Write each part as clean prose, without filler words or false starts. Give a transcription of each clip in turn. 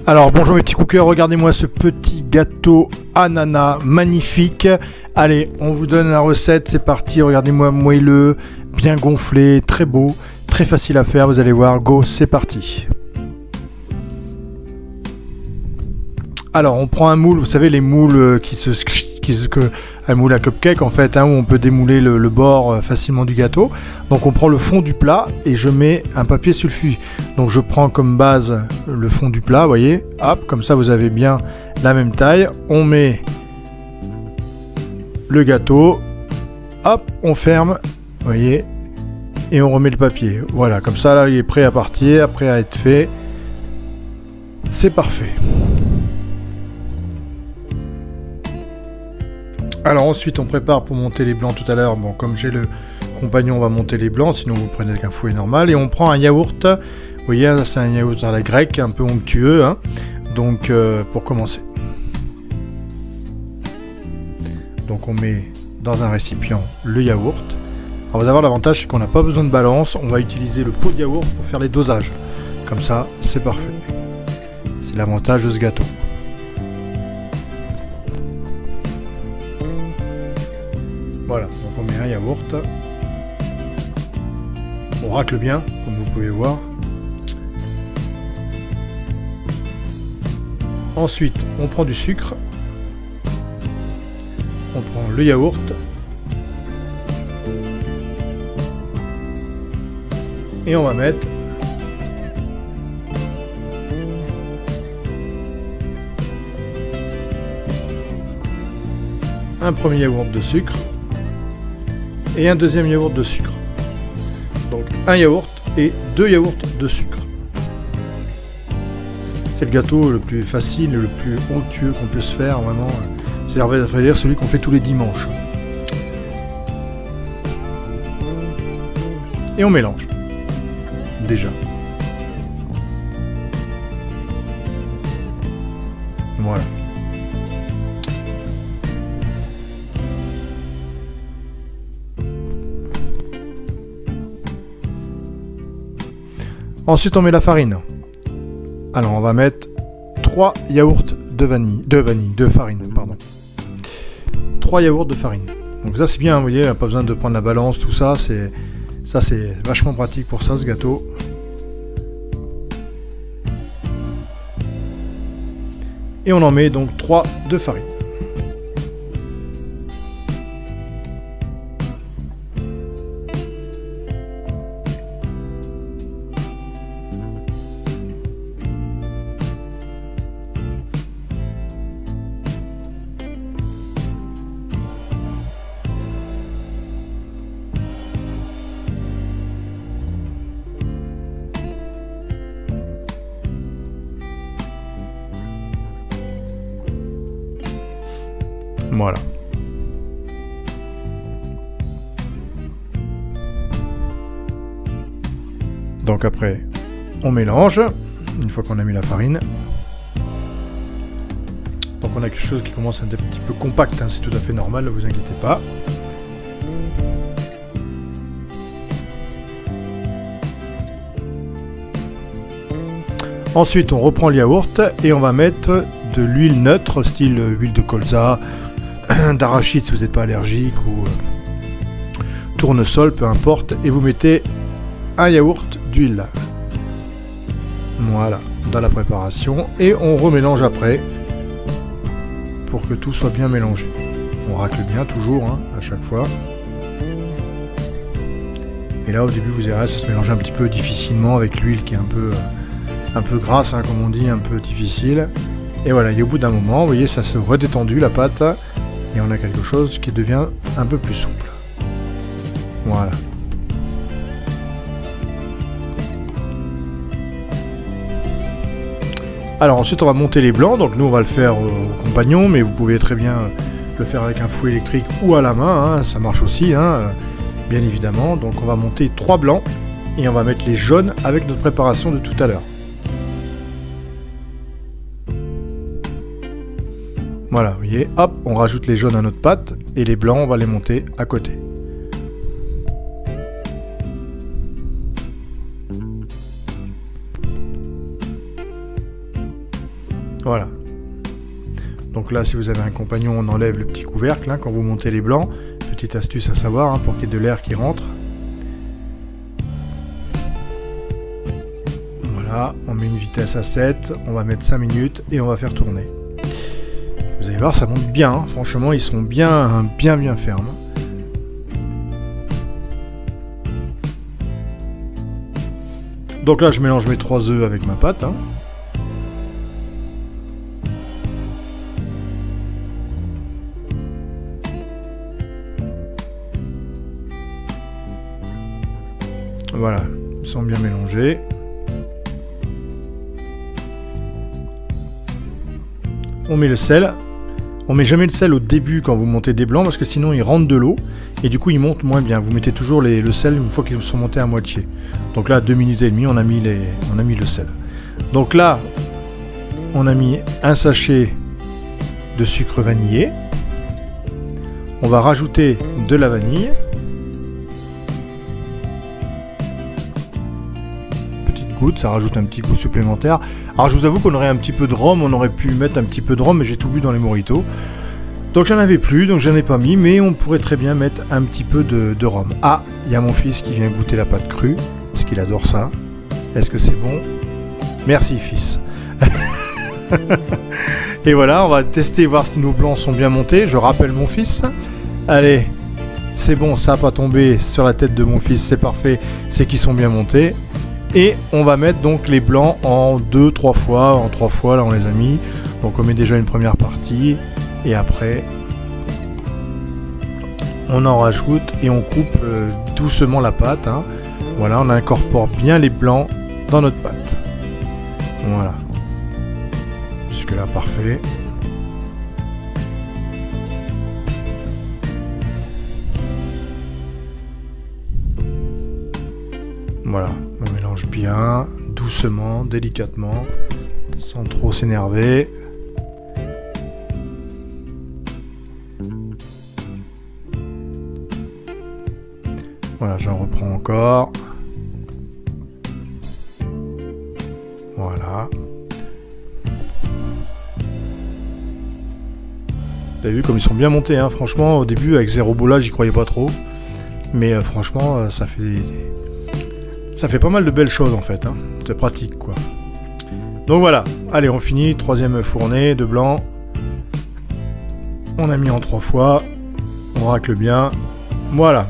Alors bonjour mes petits cookers, regardez-moi ce petit gâteau ananas magnifique. Allez, on vous donne la recette, c'est parti, regardez-moi moelleux, bien gonflé, très beau, très facile à faire, vous allez voir, go, c'est parti. Alors on prend un moule, vous savez les moules un moule à cupcake en fait, hein, où on peut démouler le bord facilement du gâteau. Donc on prend le fond du plat et je mets un papier sulfite. Donc je prends comme base le fond du plat, vous voyez, hop, comme ça vous avez bien la même taille. On met le gâteau, hop, on ferme, vous voyez, et on remet le papier. Voilà, comme ça là il est prêt à partir, prêt à être fait. C'est parfait. Alors ensuite on prépare pour monter les blancs tout à l'heure. Bon, comme j'ai le compagnon, on va monter les blancs, sinon vous prenez avec un fouet normal. Et on prend un yaourt, vous voyez, c'est un yaourt à la grecque, un peu onctueux, hein. Donc pour commencer. Donc on met dans un récipient le yaourt. Alors vous allez voir, l'avantage c'est qu'on n'a pas besoin de balance, on va utiliser le pot de yaourt pour faire les dosages. Comme ça, c'est parfait. C'est l'avantage de ce gâteau. Voilà, donc on met un yaourt, on racle bien, comme vous pouvez voir. Ensuite, on prend du sucre, on prend le yaourt, et on va mettre un premier yaourt de sucre, et un deuxième yaourt de sucre. Donc un yaourt et deux yaourts de sucre. C'est le gâteau le plus facile, le plus onctueux qu'on peut se faire, vraiment. C'est à vrai dire celui qu'on fait tous les dimanches. Et on mélange. Déjà. Voilà. Ensuite, on met la farine. Alors, on va mettre 3 yaourts de farine, pardon. 3 yaourts de farine. Donc ça, c'est bien, vous voyez, pas besoin de prendre la balance, tout ça. C'est vachement pratique pour ça, ce gâteau. Et on en met donc 3 de farine. Voilà. Donc après, on mélange, une fois qu'on a mis la farine. Donc on a quelque chose qui commence à être un petit peu compact, hein, c'est tout à fait normal, ne vous inquiétez pas. Ensuite, on reprend le yaourt et on va mettre de l'huile neutre, style huile de colza, d'arachide si vous n'êtes pas allergique, ou tournesol, peu importe, et vous mettez un yaourt d'huile. Voilà, dans la préparation, et on remélange après pour que tout soit bien mélangé. On racle bien toujours, hein, à chaque fois. Et là, au début, vous verrez, ça se mélange un petit peu difficilement avec l'huile qui est un peu grasse, hein, comme on dit, un peu difficile. Et voilà, et au bout d'un moment, vous voyez, ça se redétendu la pâte. Et on a quelque chose qui devient un peu plus souple. Voilà. Alors ensuite on va monter les blancs. Donc nous on va le faire au compagnon, mais vous pouvez très bien le faire avec un fouet électrique ou à la main, hein, ça marche aussi, hein, bien évidemment. Donc on va monter 3 blancs et on va mettre les jaunes avec notre préparation de tout à l'heure. Voilà, vous voyez, hop, on rajoute les jaunes à notre pâte et les blancs, on va les monter à côté. Voilà. Donc là, si vous avez un compagnon, on enlève le petit couvercle hein, quand vous montez les blancs. Petite astuce à savoir hein, pour qu'il y ait de l'air qui rentre. Voilà, on met une vitesse à 7, on va mettre 5 minutes et on va faire tourner. Vous allez voir, ça monte bien, hein. Franchement, ils sont bien fermes. Donc là, je mélange mes 3 œufs avec ma pâte. Hein. Voilà, ils sont bien mélangés. On met le sel. On met jamais le sel au début quand vous montez des blancs parce que sinon ils rentrent de l'eau et du coup ils montent moins bien. Vous mettez toujours le sel une fois qu'ils sont montés à moitié. Donc là, 2 minutes et demie, on a mis le sel. Donc là, on a mis un sachet de sucre vanillé. On va rajouter de la vanille. Ça rajoute un petit goût supplémentaire. Alors je vous avoue qu'on aurait un petit peu de rhum, on aurait pu mettre un petit peu de rhum, mais j'ai tout bu dans les mojitos. Donc j'en avais plus, donc j'en ai pas mis, mais on pourrait très bien mettre un petit peu de rhum. Ah, il y a mon fils qui vient goûter la pâte crue, parce qu'il adore ça. Est-ce que c'est bon? Merci fils. Et voilà, on va tester, voir si nos blancs sont bien montés. Je rappelle mon fils. Allez, c'est bon, ça n'a pas tombé sur la tête de mon fils, c'est parfait, c'est qu'ils sont bien montés. Et on va mettre donc les blancs en 2-3 fois, en 3 fois, là on les a mis. Donc on met déjà une première partie, et après on en rajoute et on coupe doucement la pâte. Hein. Voilà, on incorpore bien les blancs dans notre pâte. Voilà. Jusque là, parfait. Voilà, on mélange bien, doucement, délicatement, sans trop s'énerver. Voilà, j'en reprends encore. Voilà. Vous avez vu comme ils sont bien montés, hein. Franchement, au début, avec 0 bola, j'y croyais pas trop. Mais franchement, ça fait pas mal de belles choses en fait, hein. C'est pratique quoi. Donc voilà, allez on finit, 3e fournée de blanc. On a mis en 3 fois, on racle bien, voilà.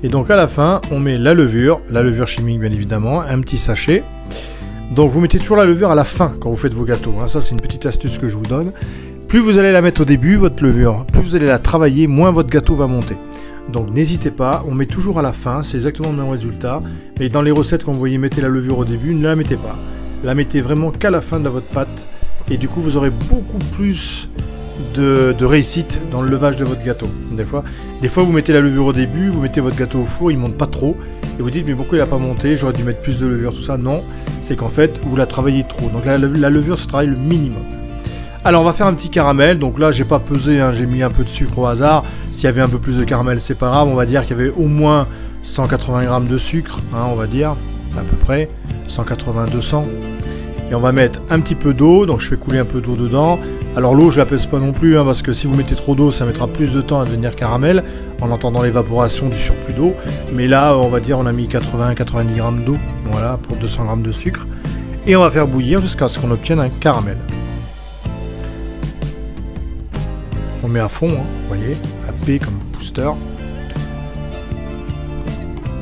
Et donc à la fin, on met la levure chimique bien évidemment, un petit sachet. Donc vous mettez toujours la levure à la fin quand vous faites vos gâteaux, hein. Ça c'est une petite astuce que je vous donne. Plus vous allez la mettre au début, votre levure, plus vous allez la travailler, moins votre gâteau va monter. Donc n'hésitez pas, on met toujours à la fin, c'est exactement le même résultat. Mais dans les recettes, quand vous voyez mettez la levure au début, ne la mettez pas. La mettez vraiment qu'à la fin de votre pâte. Et du coup, vous aurez beaucoup plus de réussite dans le levage de votre gâteau. Des fois, vous mettez la levure au début, vous mettez votre gâteau au four, il ne monte pas trop. Et vous dites, mais pourquoi il n'a pas monté? J'aurais dû mettre plus de levure, tout ça. Non, c'est qu'en fait, vous la travaillez trop. Donc la levure se travaille le minimum. Alors on va faire un petit caramel, donc là j'ai pas pesé, hein, j'ai mis un peu de sucre au hasard. S'il y avait un peu plus de caramel c'est pas grave, on va dire qu'il y avait au moins 180 g de sucre, hein, on va dire, à peu près, 180-200. Et on va mettre un petit peu d'eau, donc je fais couler un peu d'eau dedans. Alors l'eau je la pèse pas non plus, hein, parce que si vous mettez trop d'eau ça mettra plus de temps à devenir caramel, en entendant l'évaporation du surplus d'eau. Mais là on va dire on a mis 80-90 g d'eau, voilà, pour 200 g de sucre. Et on va faire bouillir jusqu'à ce qu'on obtienne un caramel. On met à fond, hein, vous voyez, à P comme booster.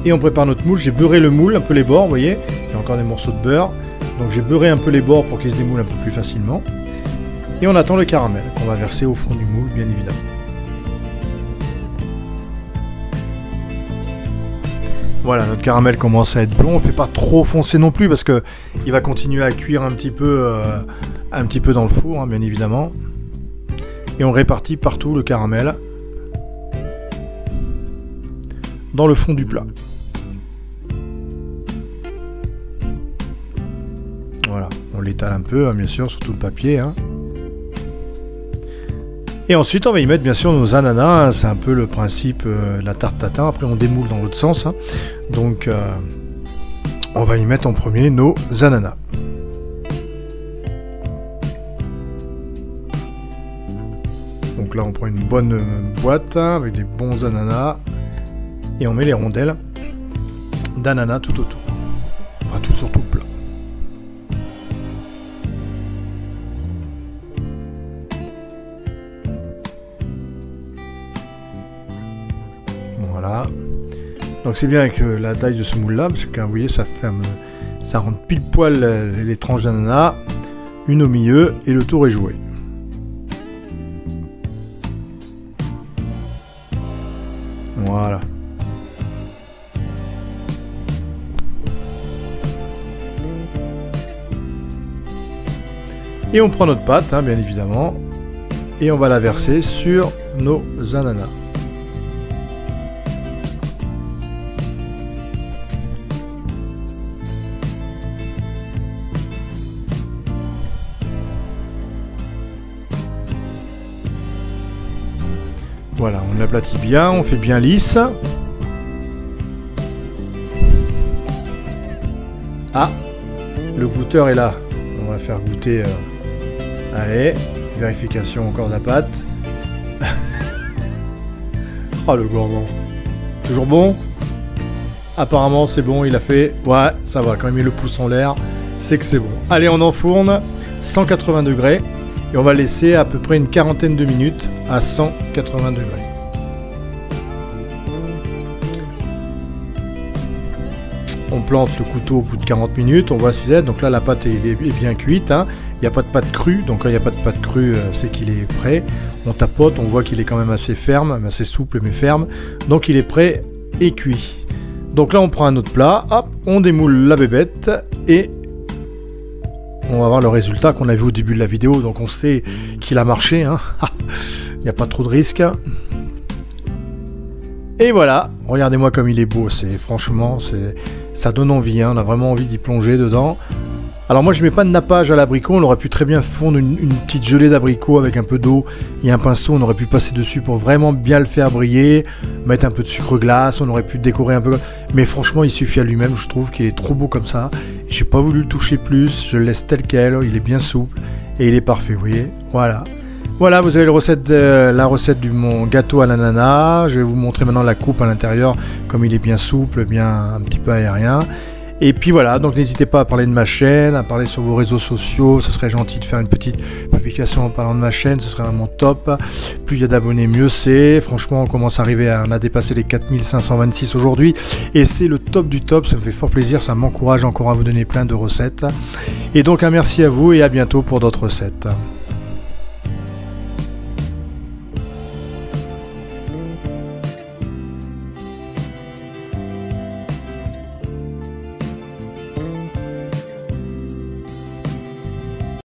Et on prépare notre moule. J'ai beurré le moule, un peu les bords, vous voyez. Il y a encore des morceaux de beurre. Donc j'ai beurré un peu les bords pour qu'il se démoule un peu plus facilement. Et on attend le caramel qu'on va verser au fond du moule, bien évidemment. Voilà, notre caramel commence à être blond. On ne fait pas trop foncer non plus parce que il va continuer à cuire un petit peu dans le four, hein, bien évidemment. Et on répartit partout le caramel dans le fond du plat. Voilà, on l'étale un peu, hein, bien sûr, sur tout le papier. Hein. Et ensuite, on va y mettre bien sûr nos ananas. Hein, c'est un peu le principe de la tarte tatin. Après, on démoule dans l'autre sens. Hein. Donc, on va y mettre en premier nos ananas. Donc là on prend une bonne boîte avec des bons ananas et on met les rondelles d'ananas tout autour. Enfin tout sur tout le plat. Voilà. Donc c'est bien avec la taille de ce moule là, parce que vous voyez ça ferme, ça rentre pile poil les tranches d'ananas, une au milieu et le tour est joué. Voilà. Et on prend notre pâte, hein, bien évidemment, et on va la verser sur nos ananas. Voilà, on l'aplatit bien, on fait bien lisse. Ah, le goûteur est là. On va faire goûter. Allez, vérification encore de la pâte. Oh le gourmand. Toujours bon? Apparemment c'est bon, il a fait. Ouais, ça va, quand il met le pouce en l'air, c'est que c'est bon. Allez, on enfourne 180 degrés. Et on va laisser à peu près une quarantaine de minutes à 180 degrés. On plante le couteau au bout de 40 minutes, on voit si c'est. Donc là la pâte est bien cuite, hein. Il n'y a pas de pâte crue, donc quand il n'y a pas de pâte crue, c'est qu'il est prêt. On tapote, on voit qu'il est quand même assez ferme, assez souple mais ferme. Donc il est prêt et cuit. Donc là on prend un autre plat, hop, on démoule la bébête et on va voir le résultat qu'on a vu au début de la vidéo, donc on sait qu'il a marché, hein. Il n'y a pas trop de risques. Et voilà, regardez-moi comme il est beau, franchement, ça donne envie, hein. On a vraiment envie d'y plonger dedans. Alors moi je mets pas de nappage à l'abricot, on aurait pu très bien fondre une petite gelée d'abricot avec un peu d'eau et un pinceau, on aurait pu passer dessus pour vraiment bien le faire briller, mettre un peu de sucre glace, on aurait pu décorer un peu, mais franchement il suffit à lui-même, je trouve qu'il est trop beau comme ça. J'ai pas voulu le toucher plus, je le laisse tel quel, il est bien souple et il est parfait, vous voyez, voilà. Voilà, vous avez la recette de mon gâteau à l'ananas, je vais vous montrer maintenant la coupe à l'intérieur, comme il est bien souple, bien un petit peu aérien. Et puis voilà, donc n'hésitez pas à parler de ma chaîne, à parler sur vos réseaux sociaux, ce serait gentil de faire une petite publication en parlant de ma chaîne, ce serait vraiment top. Plus il y a d'abonnés, mieux c'est. Franchement, on commence à arriver on a dépassé les 4526 aujourd'hui, et c'est le top du top, ça me fait fort plaisir, ça m'encourage encore à vous donner plein de recettes. Et donc un merci à vous et à bientôt pour d'autres recettes.